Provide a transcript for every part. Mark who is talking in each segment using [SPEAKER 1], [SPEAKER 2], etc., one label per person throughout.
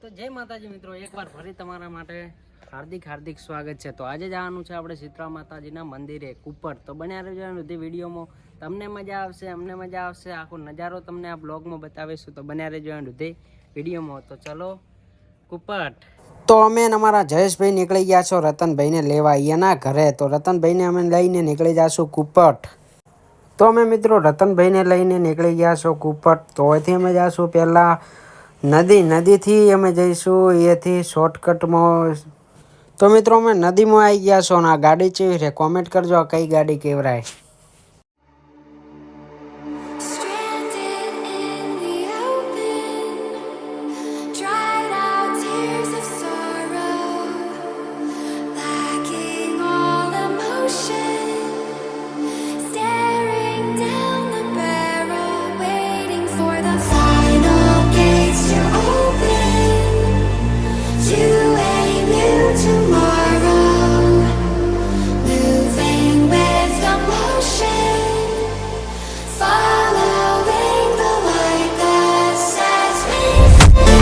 [SPEAKER 1] તો જય માતાજી મિત્રો, એકવાર ફરી તમારા માટે હાર્દિક સ્વાગત છે। તો આજે જવાનું છે આપણે શીતળા માતાજીના મંદિરે કુપટ। તો બન્યા રહેજો બધી વિડીયોમાં, તમને મજા આવશે, અમને મજા આવશે, આખો નજારો તમને આ બ્લોગમાં બતાવીશું। તો બન્યા રહેજો બધી વિડીયોમાં। તો ચલો કુપટ। તો અમે અમારા જયેશભાઈ નીકળી ગયા છો રતનભાઈને લેવા અહીંયાના ઘરે। તો રતનભાઈને અમે લઈને નીકળી જઈશું કુપટ। તો અમે મિત્રો રતનભાઈને લઈને નીકળી ગયા છો કુપટ। તો અહીંથી અમે જઈશું પહેલાં નદીથી અમે જઈશું અહીંયાથી શોર્ટકટમાં। તો મિત્રો અમે નદીમાં આવી ગયા છો અને આ ગાડી કેવી છે કોમેન્ટ કરજો, આ કઈ ગાડી કેવરાય।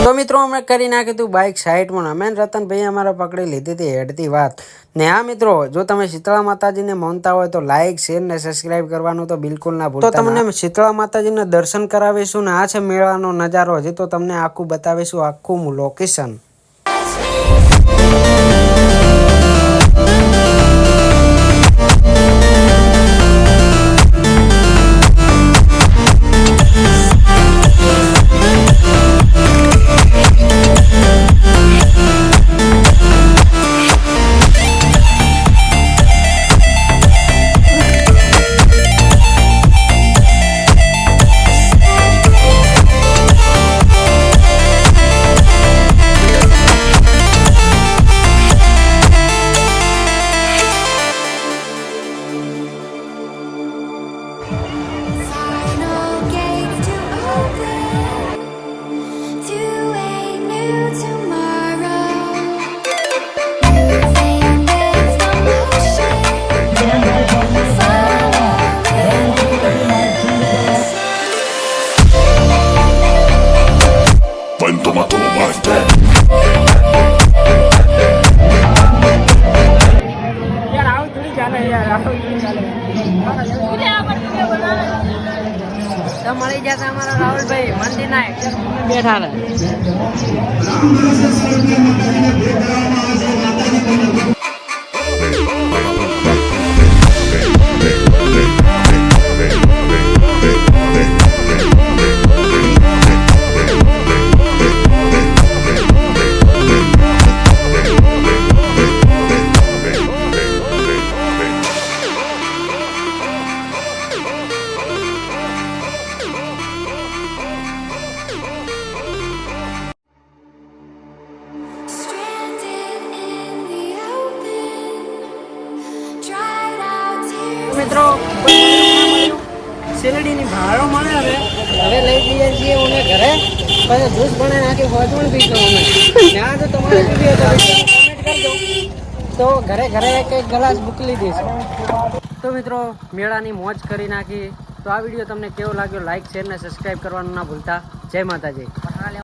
[SPEAKER 1] તો મિત્રો અમે કરી નાખ્યું હતું બાઇક સાઈડમાં, અમે રતનભાઈ અમારે પકડી લીધી હતી હેડતી વાત ને। હા મિત્રો, જો તમે શીતળા માતાજીને માનતા હોય તો લાઇક શેર ને સબસ્ક્રાઇબ કરવાનું તો બિલકુલ ના ભૂલતા। તો તમને શીતળા માતાજીને દર્શન કરાવીશું ને આ છે મેળાનો નજારો। હજી તો તમને આખું બતાવીશું, આખું લોકેશન। તો મળી જશે અમારા રાહુલભાઈ મંદિરના બેઠા રહે। મિત્રો શેરડીની ભાડો મળે હવે લઈ જઈએ છીએ અમે ઘરે, પછી જ્યુસ બનાવી નાખી ફોજણ પીશું અમે। ત્યાં તો તમારે પીવી હોય તો કોમેન્ટ કરજો, તો ઘરે એક ગ્લાસ મોકલી દઈશું। તો મિત્રો મેળાની મોજ કરી નાખી। તો આ વિડીયો તમને કેવો લાગ્યો લાઈક શેર ને સબસ્ક્રાઈબ કરવાનું ના ભૂલતા। જય માતાજી।